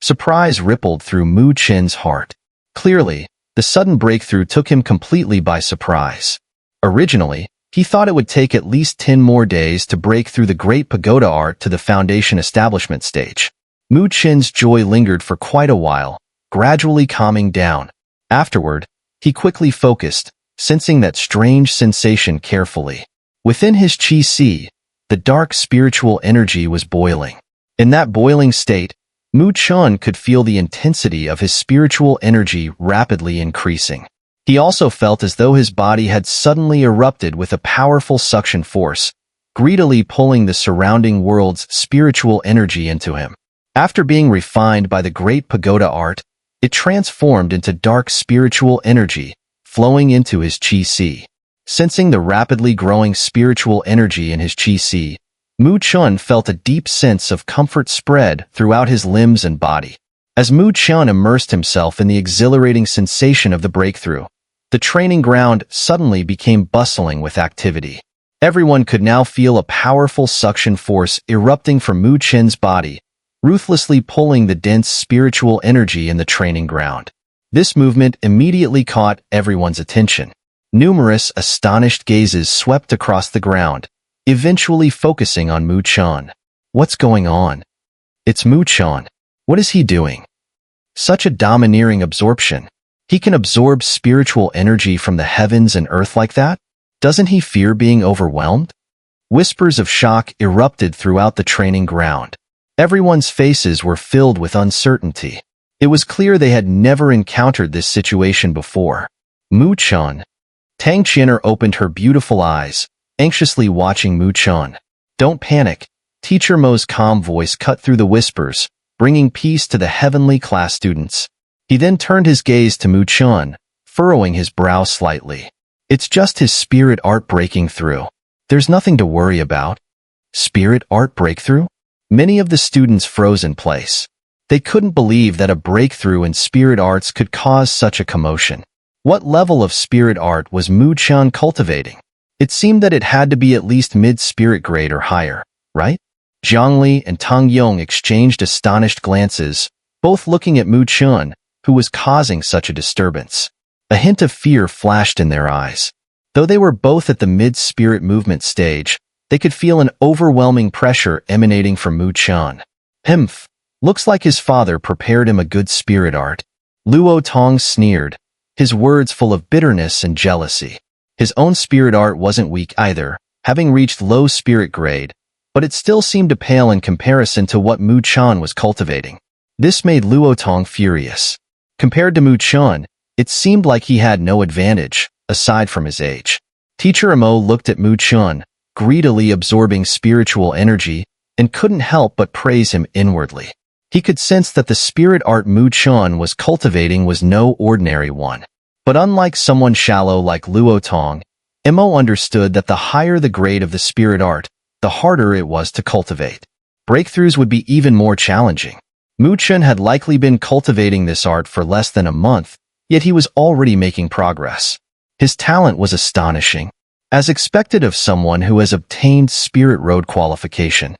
Surprise rippled through Mu Chen's heart. Clearly, the sudden breakthrough took him completely by surprise. Originally, he thought it would take at least 10 more days to break through the Great Pagoda art to the foundation establishment stage. Mu Chen's joy lingered for quite a while, gradually calming down. Afterward, he quickly focused, sensing that strange sensation carefully. Within his qi, the dark spiritual energy was boiling. In that boiling state, Mu Chen could feel the intensity of his spiritual energy rapidly increasing. He also felt as though his body had suddenly erupted with a powerful suction force, greedily pulling the surrounding world's spiritual energy into him. After being refined by the Great Pagoda art, it transformed into dark spiritual energy, flowing into his qi. Sensing the rapidly growing spiritual energy in his qi, Mu Chen felt a deep sense of comfort spread throughout his limbs and body. As Mu Chen immersed himself in the exhilarating sensation of the breakthrough, the training ground suddenly became bustling with activity. Everyone could now feel a powerful suction force erupting from Mu Chen's body, ruthlessly pulling the dense spiritual energy in the training ground. This movement immediately caught everyone's attention. Numerous astonished gazes swept across the ground, eventually focusing on Mu Chen. What's going on? It's Mu Chen. What is he doing? Such a domineering absorption. He can absorb spiritual energy from the heavens and earth like that? Doesn't he fear being overwhelmed? Whispers of shock erupted throughout the training ground. Everyone's faces were filled with uncertainty. It was clear they had never encountered this situation before. Mu Chen. Tang Xun'er opened her beautiful eyes, anxiously watching Mu Chen. Don't panic. Teacher Mo's calm voice cut through the whispers, bringing peace to the heavenly class students. He then turned his gaze to Mu Chen, furrowing his brow slightly. It's just his spirit art breaking through. There's nothing to worry about. Spirit art breakthrough? Many of the students froze in place. They couldn't believe that a breakthrough in spirit arts could cause such a commotion. What level of spirit art was Mu Chen cultivating? It seemed that it had to be at least mid-spirit grade or higher, right? Zhangli and Tang Yong exchanged astonished glances, both looking at Mu Chen, who was causing such a disturbance. A hint of fear flashed in their eyes. Though they were both at the mid-spirit movement stage, they could feel an overwhelming pressure emanating from Mu Chen. Humph, looks like his father prepared him a good spirit art. Luo Tong sneered, his words full of bitterness and jealousy. His own spirit art wasn't weak either, having reached low spirit grade, but it still seemed to pale in comparison to what Mu Chen was cultivating. This made Luo Tong furious. Compared to Mu Chen, it seemed like he had no advantage, aside from his age. Teacher Mo looked at Mu Chen, greedily absorbing spiritual energy, and couldn't help but praise him inwardly. He could sense that the spirit art Mu Chen was cultivating was no ordinary one. But unlike someone shallow like Luo Tong, Mo understood that the higher the grade of the spirit art, the harder it was to cultivate. Breakthroughs would be even more challenging. Mu Chen had likely been cultivating this art for less than a month, yet he was already making progress. His talent was astonishing, as expected of someone who has obtained Spirit Road qualification.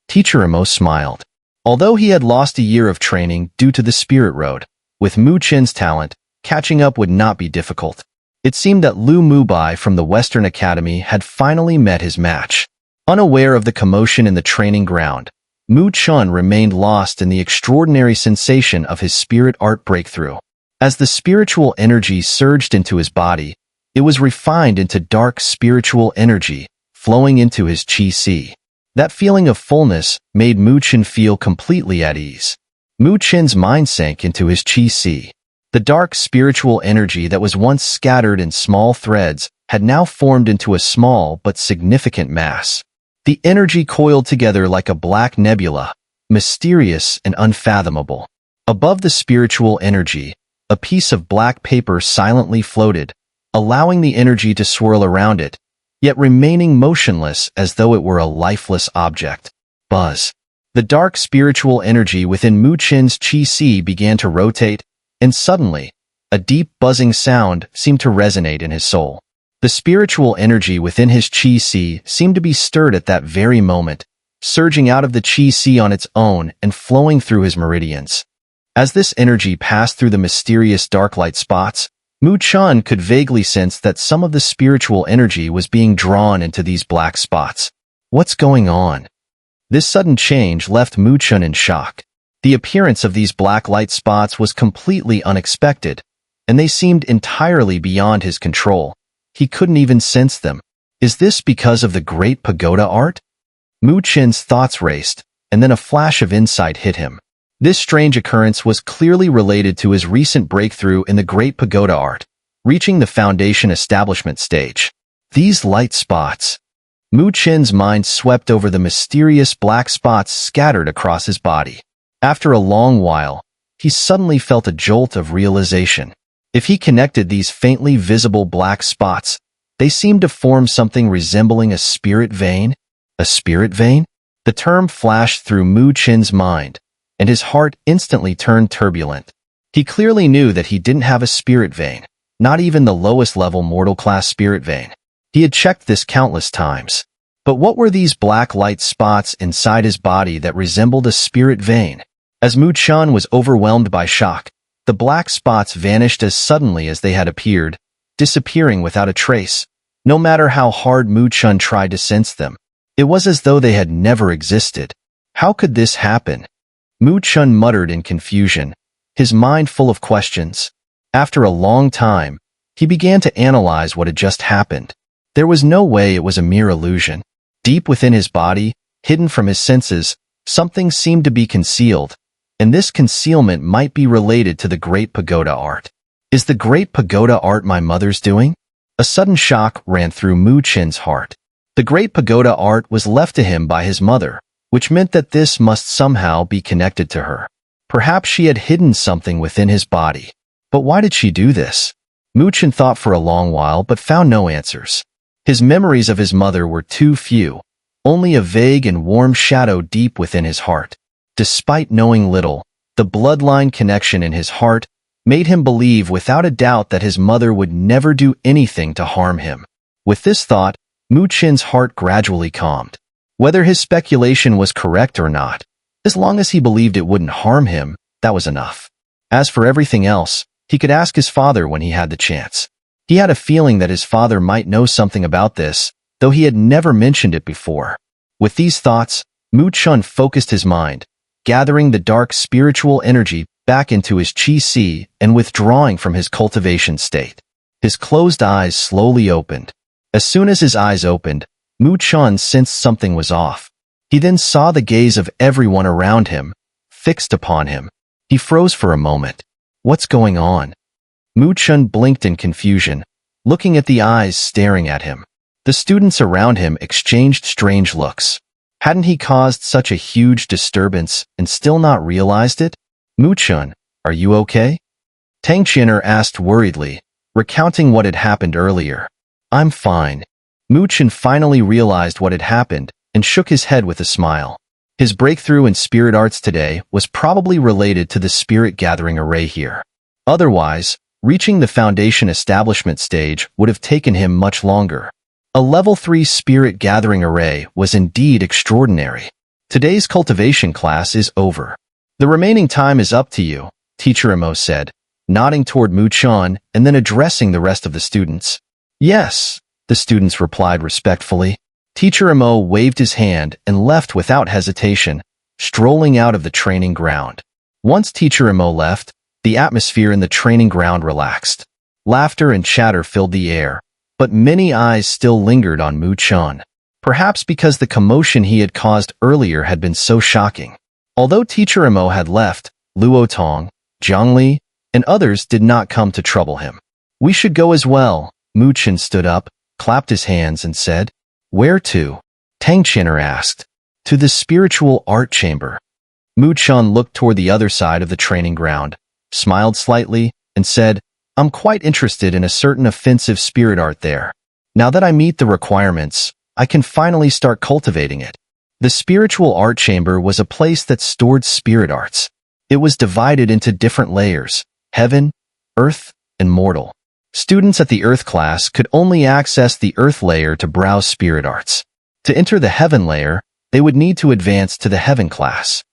Teacher Mo smiled. Although he had lost a year of training due to the Spirit Road, with Mu Chen's talent, catching up would not be difficult. It seemed that Lu Mubai from the Western Academy had finally met his match. Unaware of the commotion in the training ground, Mu Chen remained lost in the extraordinary sensation of his spirit art breakthrough. As the spiritual energy surged into his body, it was refined into dark spiritual energy, flowing into his qi. That feeling of fullness made Mu Chen feel completely at ease. Mu Chen's mind sank into his qi. The dark spiritual energy that was once scattered in small threads had now formed into a small but significant mass. The energy coiled together like a black nebula, mysterious and unfathomable. Above the spiritual energy, a piece of black paper silently floated, allowing the energy to swirl around it, yet remaining motionless as though it were a lifeless object. Buzz. The dark spiritual energy within Mu Chen's qi began to rotate, and suddenly, a deep buzzing sound seemed to resonate in his soul. The spiritual energy within his qi seemed to be stirred at that very moment, surging out of the qi on its own and flowing through his meridians. As this energy passed through the mysterious dark light spots, Chen could vaguely sense that some of the spiritual energy was being drawn into these black spots. What's going on? This sudden change left Chen in shock. The appearance of these black light spots was completely unexpected, and they seemed entirely beyond his control. He couldn't even sense them. Is this because of the Great Pagoda art? Chen's thoughts raced, and then a flash of insight hit him. This strange occurrence was clearly related to his recent breakthrough in the Great Pagoda art, reaching the foundation establishment stage. These light spots. Chen's mind swept over the mysterious black spots scattered across his body. After a long while, he suddenly felt a jolt of realization. If he connected these faintly visible black spots, they seemed to form something resembling a spirit vein. A spirit vein? The term flashed through Chen's mind, and his heart instantly turned turbulent. He clearly knew that he didn't have a spirit vein, not even the lowest-level mortal-class spirit vein. He had checked this countless times. But what were these black light spots inside his body that resembled a spirit vein? As Chen was overwhelmed by shock, the black spots vanished as suddenly as they had appeared, disappearing without a trace, no matter how hard Chen tried to sense them. It was as though they had never existed. How could this happen? Chen muttered in confusion, his mind full of questions. After a long time, he began to analyze what had just happened. There was no way it was a mere illusion. Deep within his body, hidden from his senses, something seemed to be concealed, and this concealment might be related to the Great Pagoda art. Is the Great Pagoda art my mother's doing? A sudden shock ran through Chen's heart. The Great Pagoda art was left to him by his mother, which meant that this must somehow be connected to her. Perhaps she had hidden something within his body. But why did she do this? Chen thought for a long while but found no answers. His memories of his mother were too few, only a vague and warm shadow deep within his heart. Despite knowing little, the bloodline connection in his heart made him believe without a doubt that his mother would never do anything to harm him. With this thought, Chen's heart gradually calmed. Whether his speculation was correct or not, as long as he believed it wouldn't harm him, that was enough. As for everything else, he could ask his father when he had the chance. He had a feeling that his father might know something about this, though he had never mentioned it before. With these thoughts, Chen focused his mind, gathering the dark spiritual energy back into his qi and withdrawing from his cultivation state. His closed eyes slowly opened. As soon as his eyes opened, Chen sensed something was off. He then saw the gaze of everyone around him, fixed upon him. He froze for a moment. What's going on? Chen blinked in confusion, looking at the eyes staring at him. The students around him exchanged strange looks. Hadn't he caused such a huge disturbance and still not realized it? Chen, are you okay? Xun'er asked worriedly, recounting what had happened earlier. I'm fine. Chen finally realized what had happened and shook his head with a smile. His breakthrough in spirit arts today was probably related to the spirit gathering array here. Otherwise, reaching the foundation establishment stage would have taken him much longer. A level 3 spirit gathering array was indeed extraordinary. Today's cultivation class is over. The remaining time is up to you, Teacher Imo said, nodding toward Chen and then addressing the rest of the students. Yes, the students replied respectfully. Teacher Imo waved his hand and left without hesitation, strolling out of the training ground. Once Teacher Imo left, the atmosphere in the training ground relaxed. Laughter and chatter filled the air, but many eyes still lingered on Chen. Perhaps because the commotion he had caused earlier had been so shocking. Although Teacher Imo had left, Luo Tong, Zhangli, and others did not come to trouble him. We should go as well. Chen stood up, clapped his hands, and said, Where to? Xun'er asked. To the spiritual art chamber. Chen looked toward the other side of the training ground, smiled slightly, and said, I'm quite interested in a certain offensive spirit art there. Now that I meet the requirements, I can finally start cultivating it. The spiritual art chamber was a place that stored spirit arts. It was divided into different layers: heaven, earth, and mortal. Students at the earth class could only access the earth layer to browse spirit arts. To enter the heaven layer, they would need to advance to the heaven class.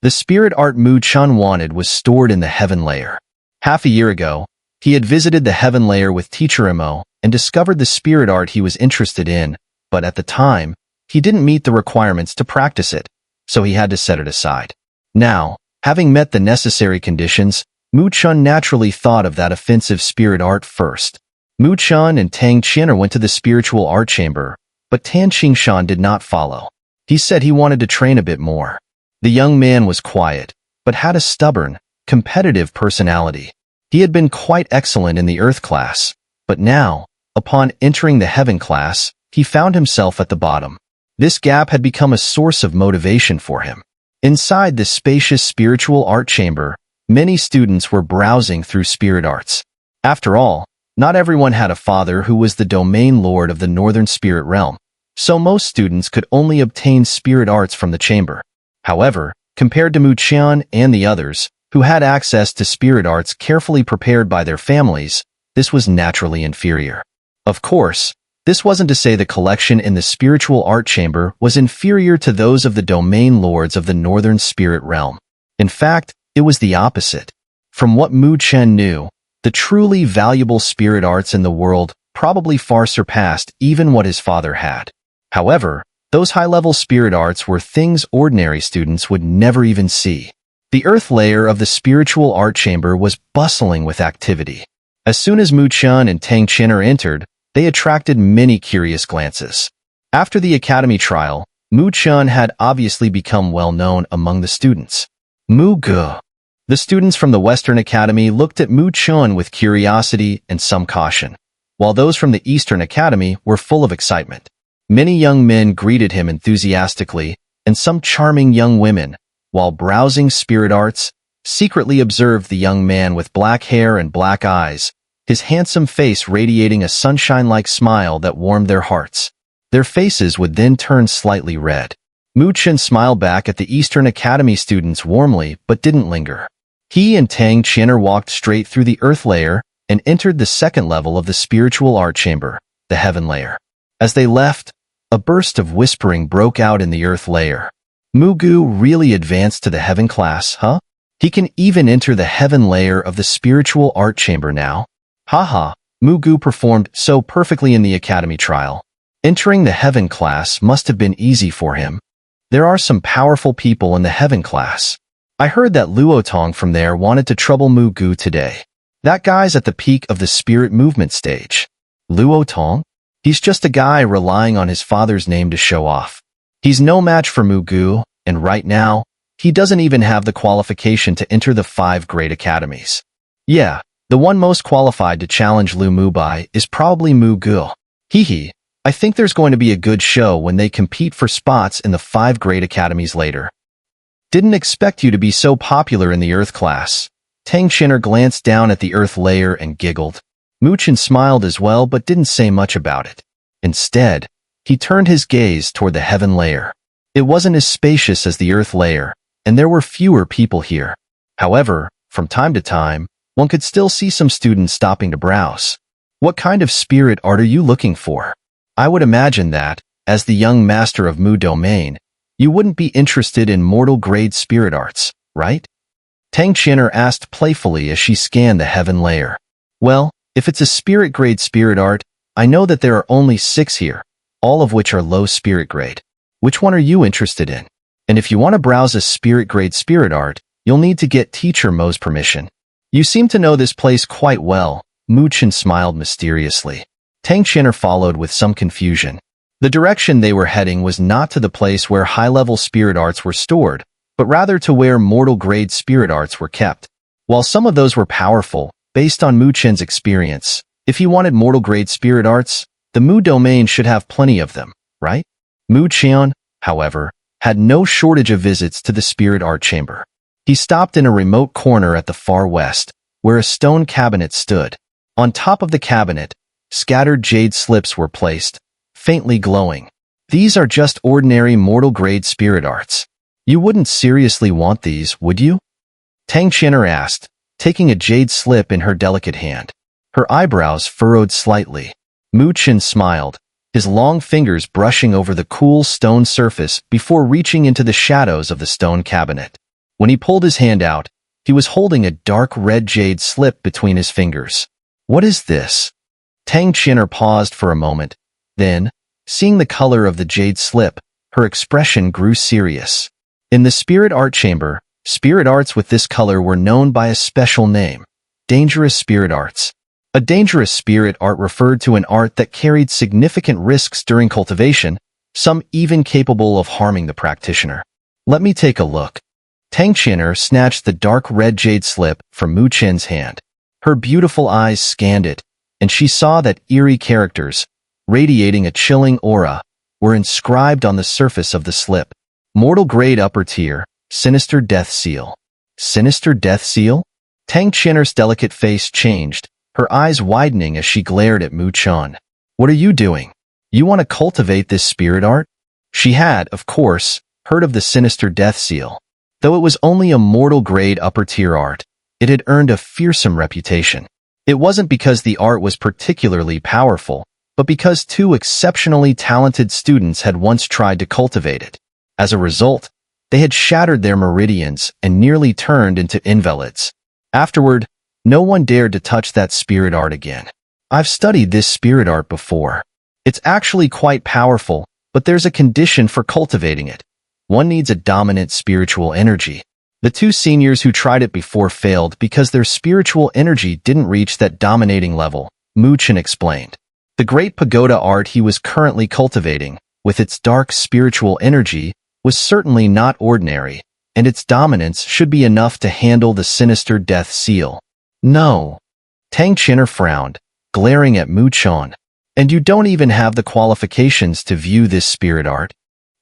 The spirit art Mu Chen wanted was stored in the heaven layer. Half a year ago, he had visited the heaven layer with teacher Imo and discovered the spirit art he was interested in, but at the time, he didn't meet the requirements to practice it, so he had to set it aside. Now, having met the necessary conditions, Mu Chen naturally thought of that offensive spirit art first. Mu Chen and Tang Xun'er went to the spiritual art chamber, but Tan Qingshan did not follow. He said he wanted to train a bit more. The young man was quiet, but had a stubborn, competitive personality. He had been quite excellent in the Earth class, but now, upon entering the Heaven class, he found himself at the bottom. This gap had become a source of motivation for him. Inside this spacious spiritual art chamber, many students were browsing through spirit arts. After all, not everyone had a father who was the domain lord of the northern spirit realm, so most students could only obtain spirit arts from the chamber. However, compared to Mu Chen and the others, who had access to spirit arts carefully prepared by their families, this was naturally inferior. Of course, this wasn't to say the collection in the spiritual art chamber was inferior to those of the domain lords of the northern spirit realm. In fact, it was the opposite. From what Mu Chen knew, the truly valuable spirit arts in the world probably far surpassed even what his father had. However, those high-level spirit arts were things ordinary students would never even see. The earth layer of the spiritual art chamber was bustling with activity. As soon as Mu Chen and Tang Qingshan entered, they attracted many curious glances. After the academy trial, Mu Chen had obviously become well known among the students. Mu Ge. The students from the Western Academy looked at Mu Chen with curiosity and some caution, while those from the Eastern Academy were full of excitement. Many young men greeted him enthusiastically, and some charming young women, while browsing spirit arts, secretly observed the young man with black hair and black eyes, his handsome face radiating a sunshine-like smile that warmed their hearts. Their faces would then turn slightly red. Mu Chen smiled back at the Eastern Academy students warmly but didn't linger. He and Tang Qingshan walked straight through the earth layer and entered the second level of the spiritual art chamber, the heaven layer. As they left, a burst of whispering broke out in the earth layer. Mu Ge really advanced to the heaven class, huh? He can even enter the heaven layer of the spiritual art chamber now? Haha, Mu Ge performed so perfectly in the academy trial. Entering the heaven class must have been easy for him. There are some powerful people in the heaven class. I heard that Luotong from there wanted to trouble Mu Ge today. That guy's at the peak of the spirit movement stage. Luotong? He's just a guy relying on his father's name to show off. He's no match for Mu Ge, and right now, he doesn't even have the qualification to enter the 5 great academies. Yeah, the one most qualified to challenge Lu Mubai is probably Mu Ge. Hee. I think there's going to be a good show when they compete for spots in the 5 great academies later. Didn't expect you to be so popular in the Earth class. Tang Qingshan glanced down at the Earth layer and giggled. Mu Chen smiled as well but didn't say much about it. Instead, he turned his gaze toward the heaven layer. It wasn't as spacious as the Earth layer, and there were fewer people here. However, from time to time, one could still see some students stopping to browse. What kind of spirit art are you looking for? I would imagine that, as the young master of Mu Domain, you wouldn't be interested in mortal-grade spirit arts, right? Tang Qingshan asked playfully as she scanned the heaven layer. Well, if it's a spirit-grade spirit art, I know that there are only 6 here, all of which are low spirit grade. Which one are you interested in? And if you want to browse a spirit-grade spirit art, you'll need to get Teacher Mo's permission. You seem to know this place quite well, Mu Chen smiled mysteriously. Tang Qingshan followed with some confusion. The direction they were heading was not to the place where high-level spirit arts were stored, but rather to where mortal-grade spirit arts were kept. While some of those were powerful, based on Mu Chen's experience, if he wanted mortal-grade spirit arts, the Mu domain should have plenty of them, right? Mu Chen, however, had no shortage of visits to the spirit art chamber. He stopped in a remote corner at the far west, where a stone cabinet stood. On top of the cabinet, scattered jade slips were placed, faintly glowing. These are just ordinary mortal-grade spirit arts. You wouldn't seriously want these, would you? Tang Qingshan asked, taking a jade slip in her delicate hand. Her eyebrows furrowed slightly. Mu Chen smiled, his long fingers brushing over the cool stone surface before reaching into the shadows of the stone cabinet. When he pulled his hand out, he was holding a dark red jade slip between his fingers. What is this? Xun'er paused for a moment. Then, seeing the color of the jade slip, her expression grew serious. In the spirit art chamber, spirit arts with this color were known by a special name: dangerous spirit arts. A dangerous spirit art referred to an art that carried significant risks during cultivation, some even capable of harming the practitioner. Let me take a look. Xun'er snatched the dark red jade slip from Mu Chen's hand. Her beautiful eyes scanned it, and she saw that eerie characters, radiating a chilling aura, were inscribed on the surface of the slip. Mortal grade upper tier, Sinister death seal. Sinister death seal? Xun'er's delicate face changed, her eyes widening as she glared at Mu Chen. What are you doing? You want to cultivate this spirit art? She had, of course, heard of the Sinister death seal. Though it was only a mortal grade upper tier art, it had earned a fearsome reputation. It wasn't because the art was particularly powerful, but because two exceptionally talented students had once tried to cultivate it. As a result, they had shattered their meridians and nearly turned into invalids. Afterward, no one dared to touch that spirit art again. I've studied this spirit art before. It's actually quite powerful, but there's a condition for cultivating it. One needs a dominant spiritual energy. The two seniors who tried it before failed because their spiritual energy didn't reach that dominating level, Mu Chen explained. The great pagoda art he was currently cultivating, with its dark spiritual energy, was certainly not ordinary, and its dominance should be enough to handle the Sinister death seal. No. Xun'er frowned, glaring at Mu Chen. And you don't even have the qualifications to view this spirit art?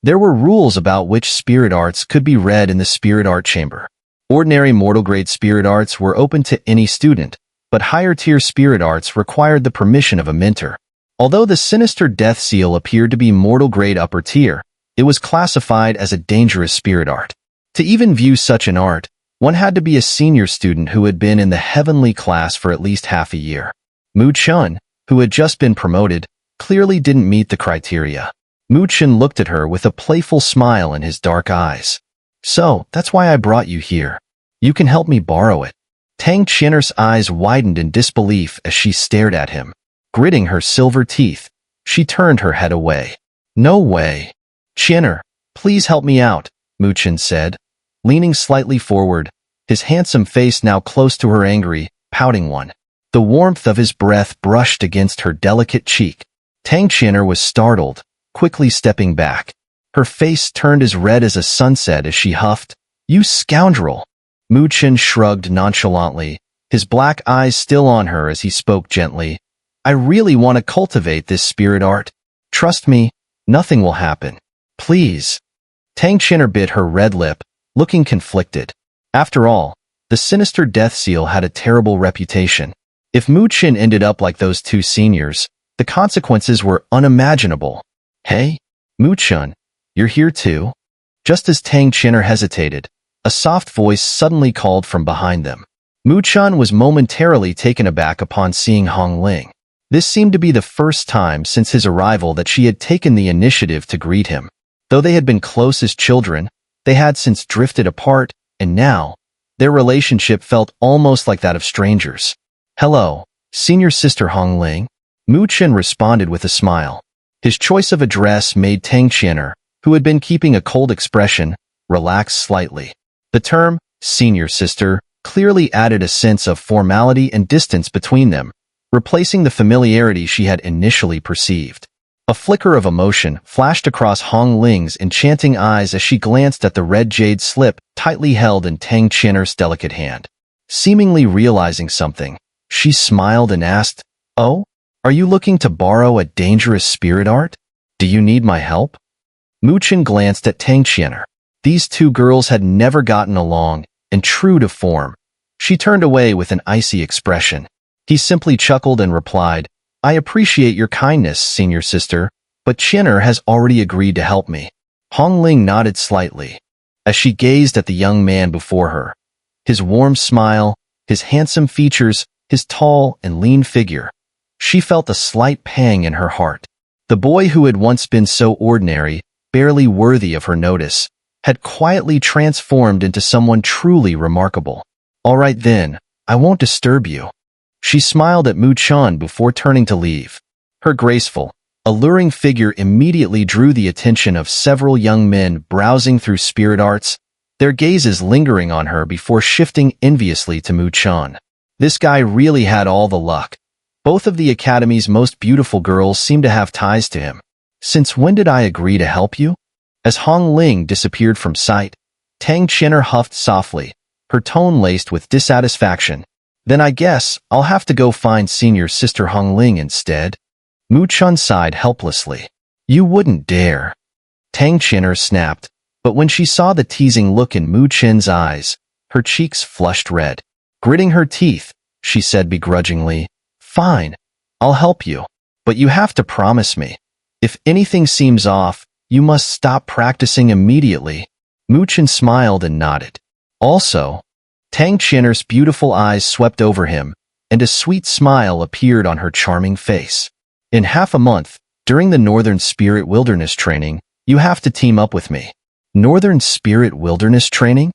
There were rules about which spirit arts could be read in the spirit art chamber. Ordinary mortal grade spirit arts were open to any student, but higher tier spirit arts required the permission of a mentor. Although the Sinister death seal appeared to be mortal grade upper tier, it was classified as a dangerous spirit art. To even view such an art, one had to be a senior student who had been in the heavenly class for at least half a year. Mu Chen, who had just been promoted, clearly didn't meet the criteria. Mu Chen looked at her with a playful smile in his dark eyes. So, that's why I brought you here. You can help me borrow it. Xun'er's eyes widened in disbelief as she stared at him. Gritting her silver teeth, she turned her head away. No way. Xun'er, please help me out, Mu Chen said, leaning slightly forward, his handsome face now close to her angry, pouting one. The warmth of his breath brushed against her delicate cheek. Xun'er was startled, quickly stepping back. Her face turned as red as a sunset as she huffed, "You scoundrel!" Mu Chen shrugged nonchalantly, his black eyes still on her as he spoke gently. "I really want to cultivate this spirit art. Trust me, nothing will happen. Please." Xun'er bit her red lip, looking conflicted. After all, the Sinister death seal had a terrible reputation. If Mu Chen ended up like those two seniors, the consequences were unimaginable. "Hey, Mu Chen, you're here too?" Just as Xun'er hesitated, a soft voice suddenly called from behind them. Mu Chen was momentarily taken aback upon seeing Hong Ling. This seemed to be the first time since his arrival that she had taken the initiative to greet him. Though they had been close as children, they had since drifted apart, and now, their relationship felt almost like that of strangers. "Hello, senior sister Hong Ling," Mu Chen responded with a smile. His choice of address made Xun'er, who had been keeping a cold expression, relax slightly. The term, senior sister, clearly added a sense of formality and distance between them, replacing the familiarity she had initially perceived. A flicker of emotion flashed across Hong Ling's enchanting eyes as she glanced at the red jade slip tightly held in Xun'er's delicate hand. Seemingly realizing something, she smiled and asked, "Oh, are you looking to borrow a dangerous spirit art? Do you need my help?" Mu Chen glanced at Xun'er. These two girls had never gotten along, and true to form, she turned away with an icy expression. He simply chuckled and replied, "I appreciate your kindness, senior sister, but Xun'er has already agreed to help me." Hong Ling nodded slightly, as she gazed at the young man before her. His warm smile, his handsome features, his tall and lean figure. She felt a slight pang in her heart. The boy who had once been so ordinary, barely worthy of her notice, had quietly transformed into someone truly remarkable. All right then, I won't disturb you. She smiled at Chen before turning to leave. Her graceful, alluring figure immediately drew the attention of several young men browsing through spirit arts, their gazes lingering on her before shifting enviously to Chen. This guy really had all the luck. Both of the academy's most beautiful girls seemed to have ties to him. Since when did I agree to help you? As Hong Ling disappeared from sight, Xun'er huffed softly, her tone laced with dissatisfaction. Then I guess I'll have to go find senior sister Hong Ling instead. Chen sighed helplessly. You wouldn't dare. Xun'er snapped, but when she saw the teasing look in Chen's eyes, her cheeks flushed red. Gritting her teeth, she said begrudgingly, Fine, I'll help you, but you have to promise me. If anything seems off, you must stop practicing immediately. Chen smiled and nodded. Also, Xun'er's beautiful eyes swept over him, and a sweet smile appeared on her charming face. In half a month, during the Northern Spirit Wilderness training, you have to team up with me. Northern Spirit Wilderness training?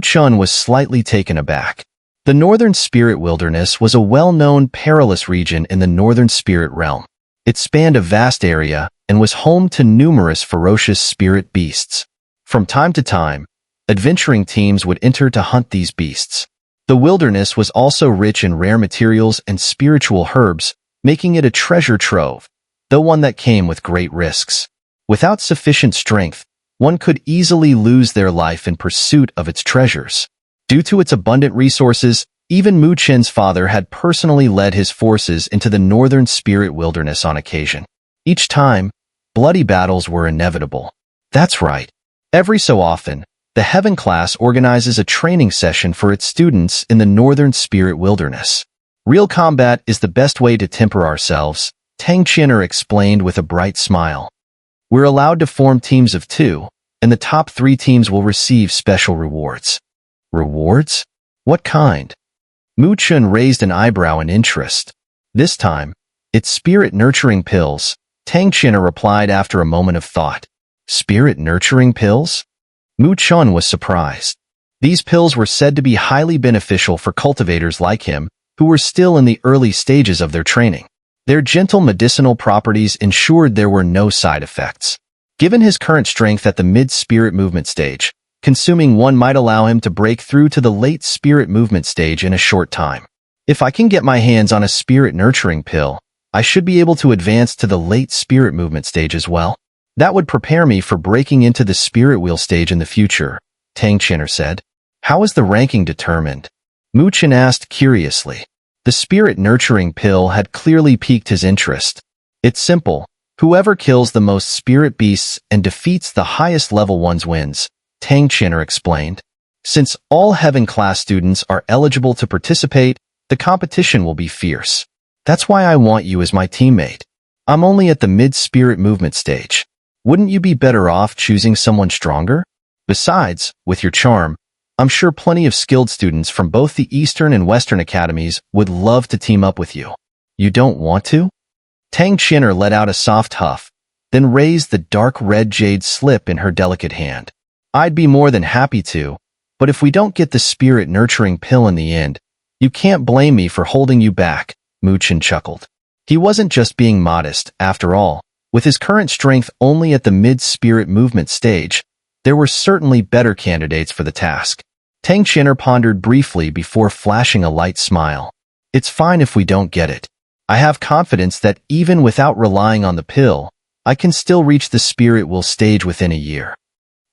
Chen was slightly taken aback. The Northern Spirit Wilderness was a well-known perilous region in the Northern Spirit realm. It spanned a vast area and was home to numerous ferocious spirit beasts. From time to time, adventuring teams would enter to hunt these beasts. The wilderness was also rich in rare materials and spiritual herbs, making it a treasure trove, though one that came with great risks. Without sufficient strength, one could easily lose their life in pursuit of its treasures. Due to its abundant resources, even Chen's father had personally led his forces into the Northern Spirit Wilderness on occasion. Each time, bloody battles were inevitable. That's right. Every so often, the Heaven class organizes a training session for its students in the Northern Spirit Wilderness. Real combat is the best way to temper ourselves, Xun'er explained with a bright smile. We're allowed to form teams of 2, and the top 3 teams will receive special rewards. Rewards? What kind? Chen raised an eyebrow in interest. This time, it's spirit-nurturing pills, Xun'er replied after a moment of thought. Spirit-nurturing pills? Chen was surprised. These pills were said to be highly beneficial for cultivators like him, who were still in the early stages of their training. Their gentle medicinal properties ensured there were no side effects. Given his current strength at the mid-spirit movement stage, consuming one might allow him to break through to the late spirit movement stage in a short time. If I can get my hands on a spirit-nurturing pill, I should be able to advance to the late spirit movement stage as well. That would prepare me for breaking into the spirit wheel stage in the future, Xun'er said. How is the ranking determined? Chen asked curiously. The spirit-nurturing pill had clearly piqued his interest. It's simple. Whoever kills the most spirit beasts and defeats the highest level ones wins, Xun'er explained. Since all Heaven class students are eligible to participate, the competition will be fierce. That's why I want you as my teammate. I'm only at the mid-spirit movement stage. Wouldn't you be better off choosing someone stronger? Besides, with your charm, I'm sure plenty of skilled students from both the Eastern and Western academies would love to team up with you. You don't want to? Xun'er let out a soft huff, then raised the dark red jade slip in her delicate hand. I'd be more than happy to, but if we don't get the spirit-nurturing pill in the end, you can't blame me for holding you back, Chen chuckled. He wasn't just being modest, after all. With his current strength only at the mid-spirit movement stage, there were certainly better candidates for the task. Xun'er pondered briefly before flashing a light smile. It's fine if we don't get it. I have confidence that even without relying on the pill, I can still reach the spirit wheel stage within a year.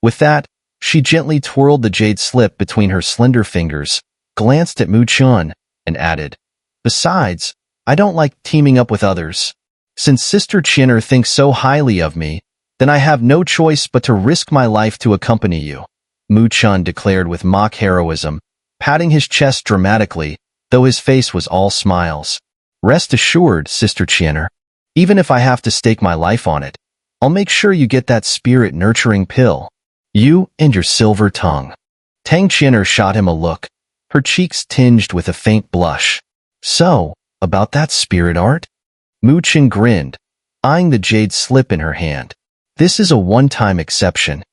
With that, she gently twirled the jade slip between her slender fingers, glanced at Chen, and added, Besides, I don't like teaming up with others. Since Sister Xun'er thinks so highly of me, then I have no choice but to risk my life to accompany you, Chen declared with mock heroism, patting his chest dramatically, though his face was all smiles. Rest assured, Sister Xun'er, even if I have to stake my life on it, I'll make sure you get that spirit-nurturing pill. You and your silver tongue. Xun'er shot him a look, her cheeks tinged with a faint blush. So, about that spirit art? Chen grinned, eyeing the jade slip in her hand. This is a one-time exception.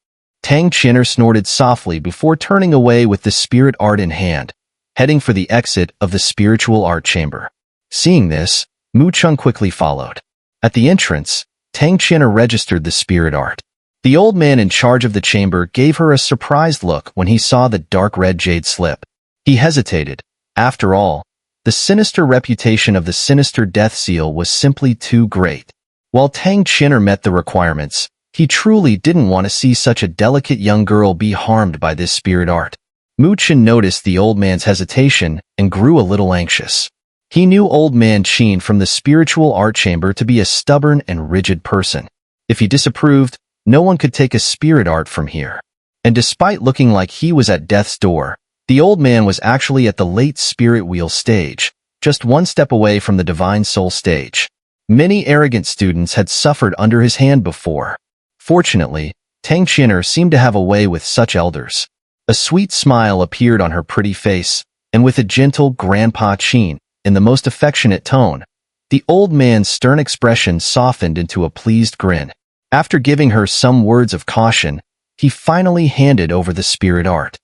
Xun'er snorted softly before turning away with the spirit art in hand, heading for the exit of the spiritual art chamber. Seeing this, Chen quickly followed. At the entrance, Xun'er registered the spirit art. The old man in charge of the chamber gave her a surprised look when he saw the dark red jade slip. He hesitated. After all, the sinister reputation of the Sinister death seal was simply too great. While Xun'er met the requirements, he truly didn't want to see such a delicate young girl be harmed by this spirit art. Chen noticed the old man's hesitation and grew a little anxious. He knew old man Chen from the spiritual art chamber to be a stubborn and rigid person. If he disapproved, no one could take a spirit art from here. And despite looking like he was at death's door, the old man was actually at the late spirit wheel stage, just one step away from the divine soul stage. Many arrogant students had suffered under his hand before. Fortunately, Xun'er seemed to have a way with such elders. A sweet smile appeared on her pretty face, and with a gentle Grandpa Chen, in the most affectionate tone, the old man's stern expression softened into a pleased grin. After giving her some words of caution, he finally handed over the spirit art.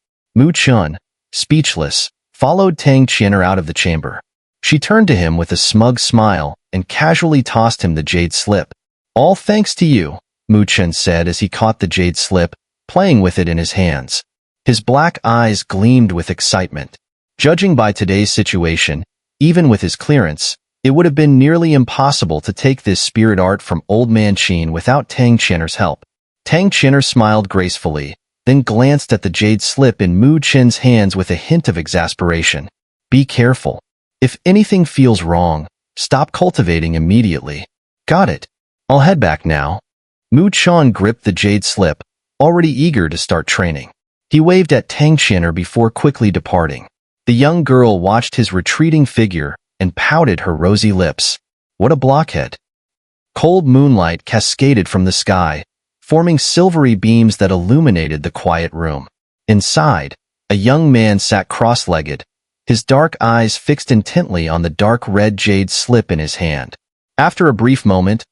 Chen, speechless, followed Xun'er out of the chamber. She turned to him with a smug smile and casually tossed him the jade slip. "All thanks to you," Chen said as he caught the jade slip, playing with it in his hands. His black eyes gleamed with excitement. Judging by today's situation, even with his clearance, it would have been nearly impossible to take this spirit art from old man Chen without Xun'er's help. Xun'er smiled gracefully, then glanced at the jade slip in Chen's hands with a hint of exasperation. "Be careful. If anything feels wrong, stop cultivating immediately." "Got it. I'll head back now." Chen gripped the jade slip, already eager to start training. He waved at Xun'er before quickly departing. The young girl watched his retreating figure and pouted her rosy lips. What a blockhead. Cold moonlight cascaded from the sky, forming silvery beams that illuminated the quiet room. Inside, a young man sat cross-legged, his dark eyes fixed intently on the dark red jade slip in his hand. After a brief moment,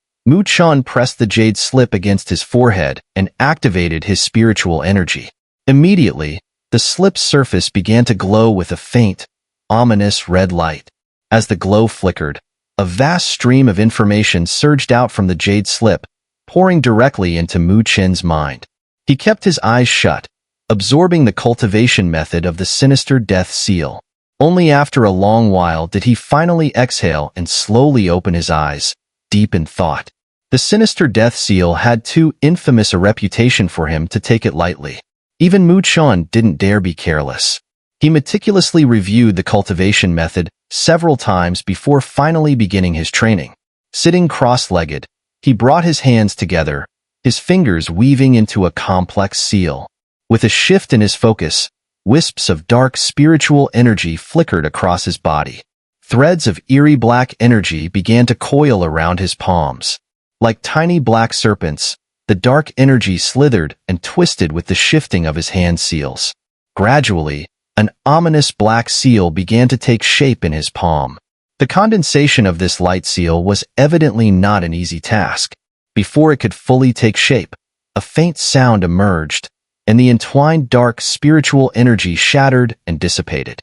Chen pressed the jade slip against his forehead and activated his spiritual energy. Immediately, the slip's surface began to glow with a faint, ominous red light. As the glow flickered, a vast stream of information surged out from the jade slip, pouring directly into Chen's mind. He kept his eyes shut, absorbing the cultivation method of the Sinister death seal. Only after a long while did he finally exhale and slowly open his eyes, deep in thought. The Sinister death seal had too infamous a reputation for him to take it lightly. Even Chen didn't dare be careless. He meticulously reviewed the cultivation method several times before finally beginning his training. Sitting cross-legged, he brought his hands together, his fingers weaving into a complex seal. With a shift in his focus, wisps of dark spiritual energy flickered across his body. Threads of eerie black energy began to coil around his palms. Like tiny black serpents, the dark energy slithered and twisted with the shifting of his hand seals. Gradually, an ominous black seal began to take shape in his palm. The condensation of this light seal was evidently not an easy task. Before it could fully take shape, a faint sound emerged, and the entwined dark spiritual energy shattered and dissipated.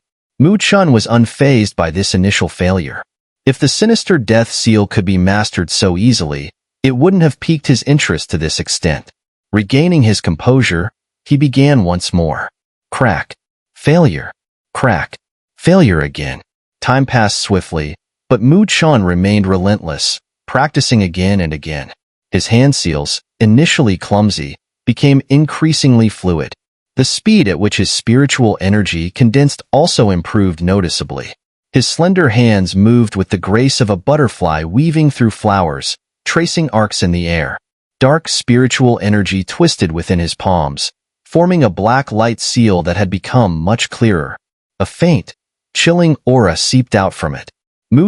Chen was unfazed by this initial failure. If the Sinister death seal could be mastered so easily, it wouldn't have piqued his interest to this extent. Regaining his composure, he began once more. Crack. Failure. Crack. Failure again. Time passed swiftly, but Chen remained relentless, practicing again and again. His hand seals, initially clumsy, became increasingly fluid. The speed at which his spiritual energy condensed also improved noticeably. His slender hands moved with the grace of a butterfly weaving through flowers, tracing arcs in the air. Dark spiritual energy twisted within his palms, forming a black light seal that had become much clearer. A faint, chilling aura seeped out from it.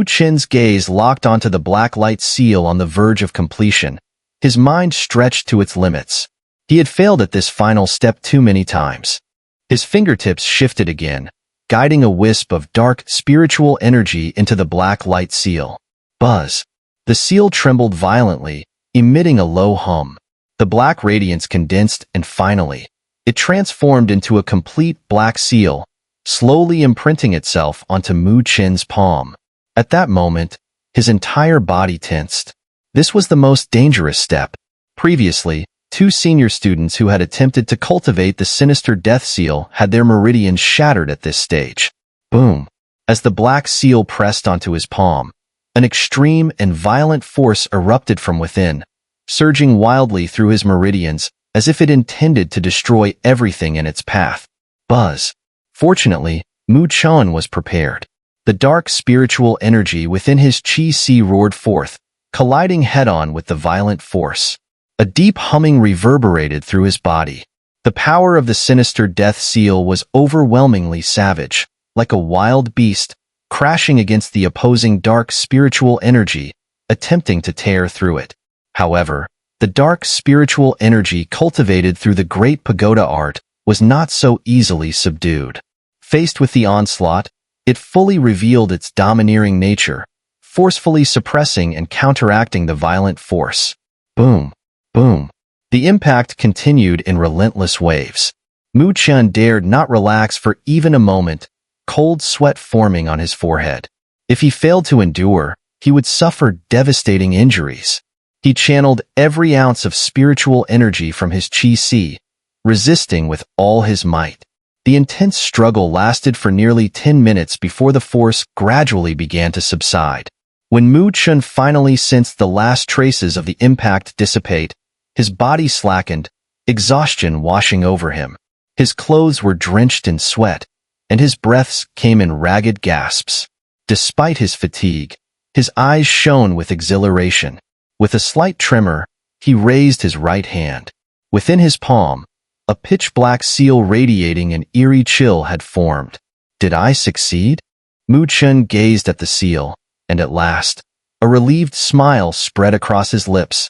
Chen's gaze locked onto the black light seal on the verge of completion. His mind stretched to its limits. He had failed at this final step too many times. His fingertips shifted again, guiding a wisp of dark spiritual energy into the black light seal. Buzz. The seal trembled violently, emitting a low hum. The black radiance condensed and finally, it transformed into a complete black seal, slowly imprinting itself onto Mu Chen's palm. At that moment, his entire body tensed. This was the most dangerous step. Previously, 2 senior students who had attempted to cultivate the Sinister death seal had their meridians shattered at this stage. Boom! As the black seal pressed onto his palm, an extreme and violent force erupted from within, surging wildly through his meridians as if it intended to destroy everything in its path. Buzz! Fortunately, Mu Chen was prepared. The dark spiritual energy within his chi-si roared forth, colliding head-on with the violent force. A deep humming reverberated through his body. The power of the Sinister death seal was overwhelmingly savage, like a wild beast, crashing against the opposing dark spiritual energy, attempting to tear through it. However, the dark spiritual energy cultivated through the Great Pagoda art was not so easily subdued. Faced with the onslaught, it fully revealed its domineering nature, forcefully suppressing and counteracting the violent force. Boom! Boom! The impact continued in relentless waves. Mu Chen dared not relax for even a moment, cold sweat forming on his forehead. If he failed to endure, he would suffer devastating injuries. He channeled every ounce of spiritual energy from his chi-si, resisting with all his might. The intense struggle lasted for nearly 10 minutes before the force gradually began to subside. When Mu Chen finally sensed the last traces of the impact dissipate, his body slackened, exhaustion washing over him. His clothes were drenched in sweat, and his breaths came in ragged gasps. Despite his fatigue, his eyes shone with exhilaration. With a slight tremor, he raised his right hand. Within his palm, a pitch-black seal radiating an eerie chill had formed. Did I succeed? Mu Chen gazed at the seal, and at last, a relieved smile spread across his lips.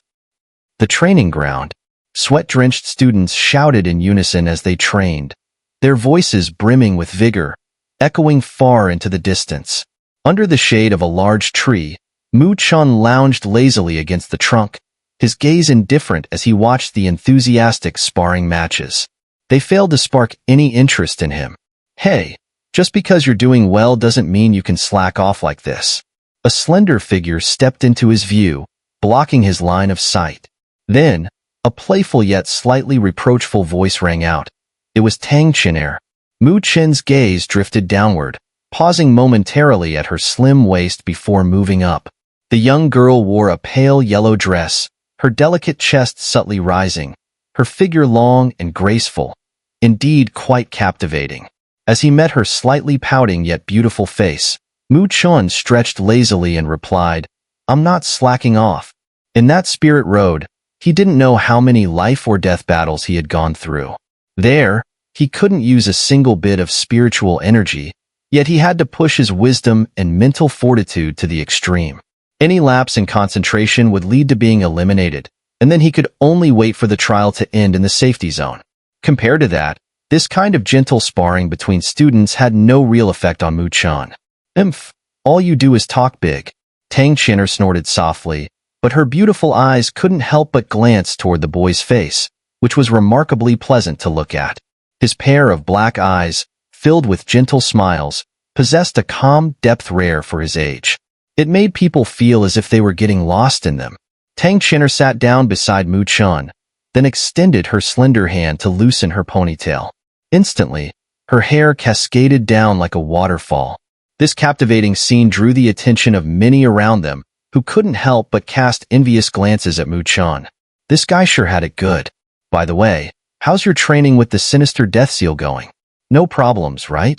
The training ground. Sweat-drenched students shouted in unison as they trained, their voices brimming with vigor, echoing far into the distance. Under the shade of a large tree, Mu Chen lounged lazily against the trunk, his gaze indifferent as he watched the enthusiastic sparring matches. They failed to spark any interest in him. Hey, just because you're doing well doesn't mean you can slack off like this. A slender figure stepped into his view, blocking his line of sight. Then, a playful yet slightly reproachful voice rang out. It was Xun'er. Mu Chen's gaze drifted downward, pausing momentarily at her slim waist before moving up. The young girl wore a pale yellow dress, her delicate chest subtly rising, her figure long and graceful, indeed quite captivating. As he met her slightly pouting yet beautiful face, Mu Chen stretched lazily and replied, "I'm not slacking off." In that spirit road, he didn't know how many life-or-death battles he had gone through. There, he couldn't use a single bit of spiritual energy, yet he had to push his wisdom and mental fortitude to the extreme. Any lapse in concentration would lead to being eliminated, and then he could only wait for the trial to end in the safety zone. Compared to that, this kind of gentle sparring between students had no real effect on Mu Chen. All you do is talk big. Xun'er snorted softly, but her beautiful eyes couldn't help but glance toward the boy's face, which was remarkably pleasant to look at. His pair of black eyes, filled with gentle smiles, possessed a calm depth rare for his age. It made people feel as if they were getting lost in them. Xun'er sat down beside Mu Chen, then extended her slender hand to loosen her ponytail. Instantly, her hair cascaded down like a waterfall. This captivating scene drew the attention of many around them, who couldn't help but cast envious glances at Mu Chen. This guy sure had it good. By the way, how's your training with the Sinister death seal going? No problems, right?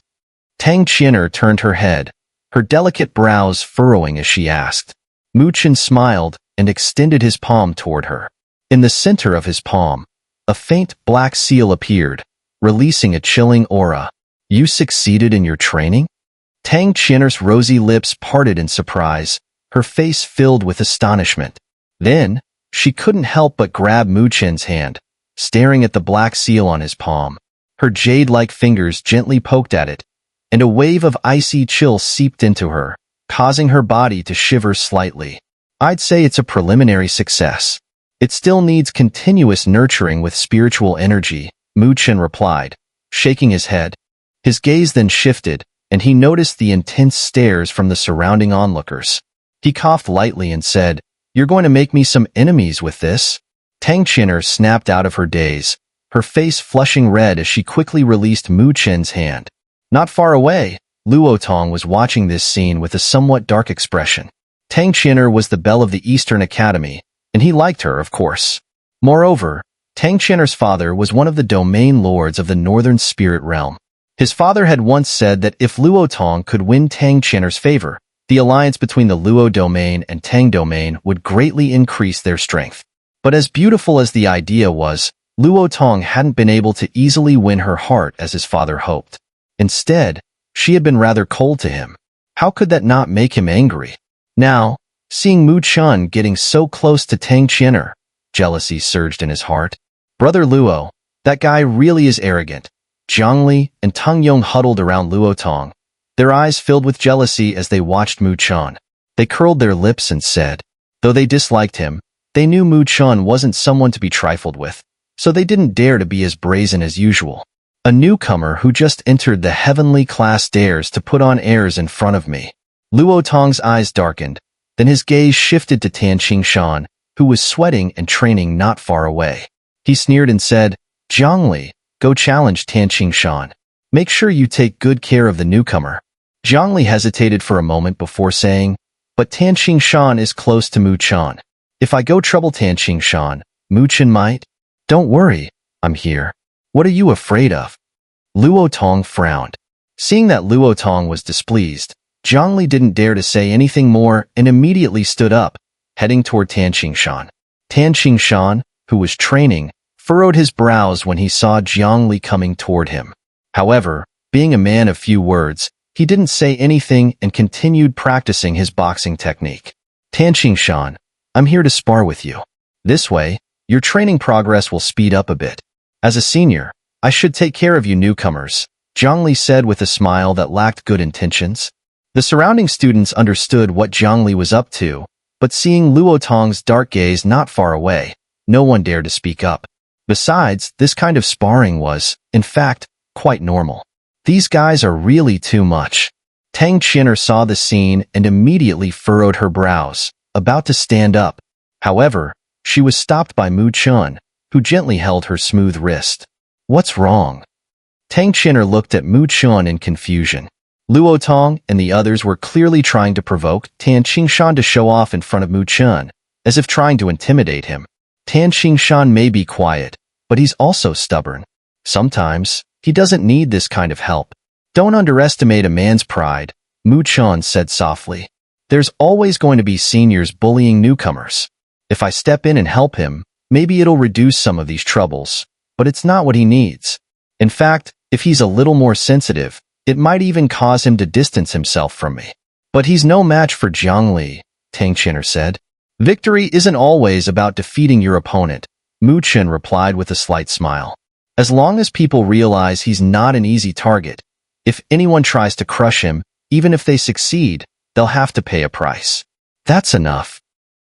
Xun'er turned her head, her delicate brows furrowing as she asked. Mu Chen smiled and extended his palm toward her. In the center of his palm, a faint black seal appeared, releasing a chilling aura. You succeeded in your training? Xun'er's rosy lips parted in surprise, her face filled with astonishment. Then, she couldn't help but grab Mu Chen's hand, staring at the black seal on his palm. Her jade-like fingers gently poked at it, and a wave of icy chill seeped into her, causing her body to shiver slightly. I'd say it's a preliminary success. It still needs continuous nurturing with spiritual energy, Mu Chen replied, shaking his head. His gaze then shifted, and he noticed the intense stares from the surrounding onlookers. He coughed lightly and said, "You're going to make me some enemies with this?" Tang Xun'er snapped out of her daze, her face flushing red as she quickly released Mu Chen's hand. Not far away, Luo Tong was watching this scene with a somewhat dark expression. Tang Xun'er was the belle of the Eastern Academy, and he liked her, of course. Moreover, Tang Xun'er's father was one of the domain lords of the Northern Spirit Realm. His father had once said that if Luo Tong could win Tang Xun'er's favor, the alliance between the Luo domain and Tang domain would greatly increase their strength. But as beautiful as the idea was, Luo Tong hadn't been able to easily win her heart as his father hoped. Instead, she had been rather cold to him. How could that not make him angry? Now, seeing Mu Chen getting so close to Tang Xun'er, jealousy surged in his heart. Brother Luo, that guy really is arrogant. Zhongli and Teng Yong huddled around Luo Tong, their eyes filled with jealousy as they watched Mu Chen. They curled their lips and said, though they disliked him, they knew Mu Chen wasn't someone to be trifled with, so they didn't dare to be as brazen as usual. A newcomer who just entered the heavenly class dares to put on airs in front of me. Luo Tong's eyes darkened, then his gaze shifted to Tan Qingshan, who was sweating and training not far away. He sneered and said, Zhongli, go challenge Tan Qingshan. Make sure you take good care of the newcomer. Zhongli hesitated for a moment before saying, but Tan Qingshan is close to Mu Chen. If I go trouble Tan Qingshan, Mu Chen might? Don't worry, I'm here. What are you afraid of? Luo Tong frowned. Seeing that Luo Tong was displeased, Zhongli didn't dare to say anything more and immediately stood up, heading toward Tan Qingshan. Tan Qingshan, who was training, furrowed his brows when he saw Zhongli coming toward him. However, being a man of few words, he didn't say anything and continued practicing his boxing technique. Tan Qingshan, I'm here to spar with you. This way, your training progress will speed up a bit. As a senior, I should take care of you newcomers, Zhongli said with a smile that lacked good intentions. The surrounding students understood what Zhongli was up to, but seeing Luo Tong's dark gaze not far away, no one dared to speak up. Besides, this kind of sparring was, in fact, quite normal. These guys are really too much. Tang Xun'er saw the scene and immediately furrowed her brows, about to stand up. However, she was stopped by Mu Chen, who gently held her smooth wrist. What's wrong? Tang Xun'er looked at Mu Chen in confusion. Luo Tong and the others were clearly trying to provoke Tan Qingshan to show off in front of Mu Chen, as if trying to intimidate him. Tan Qingshan may be quiet, but he's also stubborn. Sometimes, he doesn't need this kind of help. Don't underestimate a man's pride, Mu Chen said softly. There's always going to be seniors bullying newcomers. If I step in and help him, maybe it'll reduce some of these troubles, but it's not what he needs. In fact, if he's a little more sensitive, it might even cause him to distance himself from me. But he's no match for Zhongli, Tang Xun'er said. Victory isn't always about defeating your opponent, Mu Chen replied with a slight smile. As long as people realize he's not an easy target, if anyone tries to crush him, even if they succeed, they'll have to pay a price. That's enough.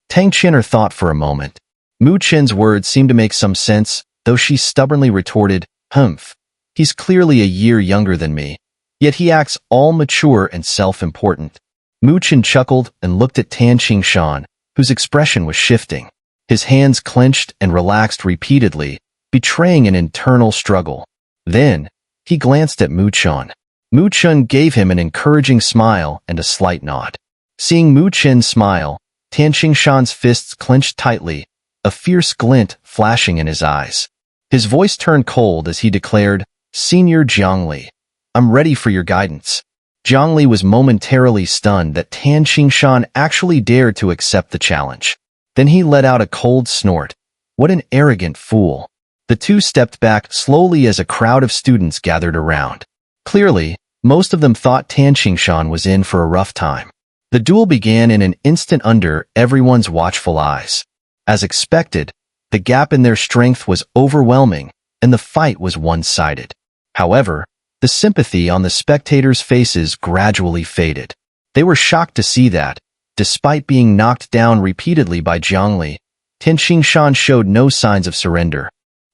Tang Xun'er thought for a moment. Mu Chen's words seemed to make some sense, though she stubbornly retorted, Humph. He's clearly a year younger than me, yet he acts all mature and self-important. Mu Chen chuckled and looked at Tan Qingshan, whose expression was shifting. His hands clenched and relaxed repeatedly, betraying an internal struggle. Then, he glanced at Mu Chen. Mu Chen gave him an encouraging smile and a slight nod. Seeing Mu Chen smile, Tan Qingshan's fists clenched tightly, a fierce glint flashing in his eyes. His voice turned cold as he declared, Senior Zhongli, I'm ready for your guidance. Zhongli was momentarily stunned that Tan Qingshan actually dared to accept the challenge. Then he let out a cold snort. What an arrogant fool. The two stepped back slowly as a crowd of students gathered around. Clearly, most of them thought Tan Qingshan was in for a rough time. The duel began in an instant under everyone's watchful eyes. As expected, the gap in their strength was overwhelming, and the fight was one-sided. However, the sympathy on the spectators' faces gradually faded. They were shocked to see that, despite being knocked down repeatedly by Zhongli, Tan Xingshan showed no signs of surrender.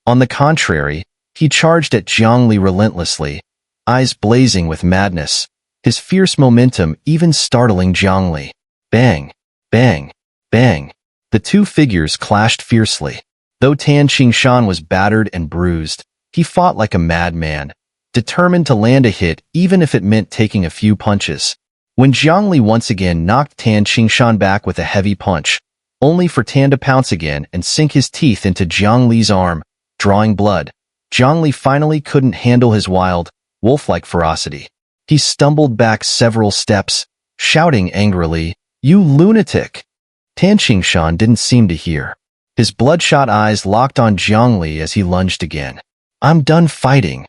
On the contrary, he charged at Zhongli relentlessly, eyes blazing with madness, his fierce momentum even startling Zhongli. Bang, bang, bang. The two figures clashed fiercely. Though Tan Xingshan was battered and bruised, he fought like a madman, determined to land a hit even if it meant taking a few punches. When Zhongli once again knocked Tan Xingshan back with a heavy punch, only for Tan to pounce again and sink his teeth into Zhongli's arm, drawing blood, Zhongli finally couldn't handle his wild, wolf-like ferocity. He stumbled back several steps, shouting angrily, "You lunatic!" Tan Xingshan didn't seem to hear. His bloodshot eyes locked on Zhongli as he lunged again. "I'm done fighting."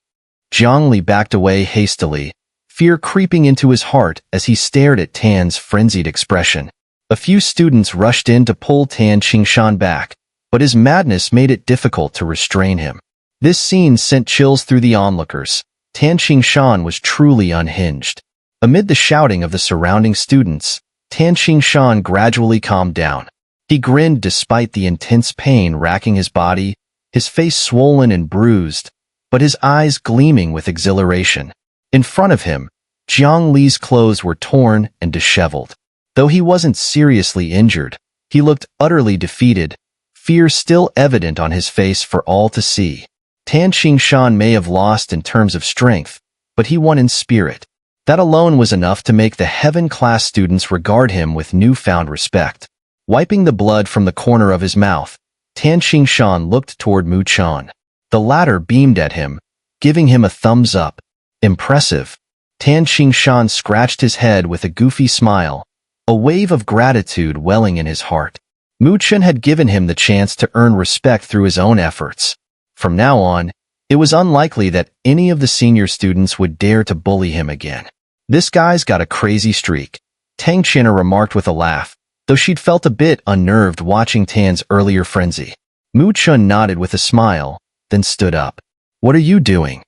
Zhongli backed away hastily, fear creeping into his heart as he stared at Tan's frenzied expression. A few students rushed in to pull Tan Xingshan back, but his madness made it difficult to restrain him. This scene sent chills through the onlookers. Tan Xingshan was truly unhinged. Amid the shouting of the surrounding students, Tan Xingshan gradually calmed down. He grinned despite the intense pain racking his body, his face swollen and bruised, but his eyes gleaming with exhilaration. In front of him, Zhang Li's clothes were torn and disheveled. Though he wasn't seriously injured, he looked utterly defeated, fear still evident on his face for all to see. Tan Xingshan may have lost in terms of strength, but he won in spirit. That alone was enough to make the heaven-class students regard him with newfound respect. Wiping the blood from the corner of his mouth, Tan Xingshan looked toward Mu Chen. The latter beamed at him, giving him a thumbs up. Impressive. Tan Xingshan scratched his head with a goofy smile, a wave of gratitude welling in his heart. Mu Chen had given him the chance to earn respect through his own efforts. From now on, it was unlikely that any of the senior students would dare to bully him again. "This guy's got a crazy streak," Tang Xun'er remarked with a laugh, though she'd felt a bit unnerved watching Tan's earlier frenzy. Mu Chen nodded with a smile, then stood up. "What are you doing?"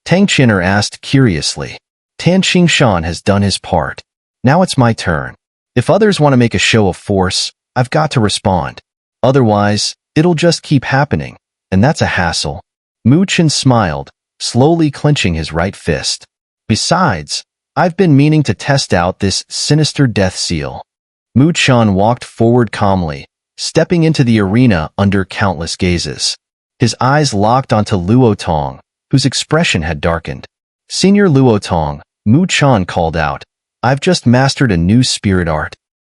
Tang Xun'er asked curiously. "Tan Xingshan has done his part. Now it's my turn. If others want to make a show of force, I've got to respond. Otherwise, it'll just keep happening, and that's a hassle." Mu Chen smiled, slowly clenching his right fist. "Besides, I've been meaning to test out this Sinister death seal." Mu Chen walked forward calmly, stepping into the arena under countless gazes. His eyes locked onto Luo Tong, whose expression had darkened. "Senior Luo Tong," Mu Chen called out, "I've just mastered a new spirit art.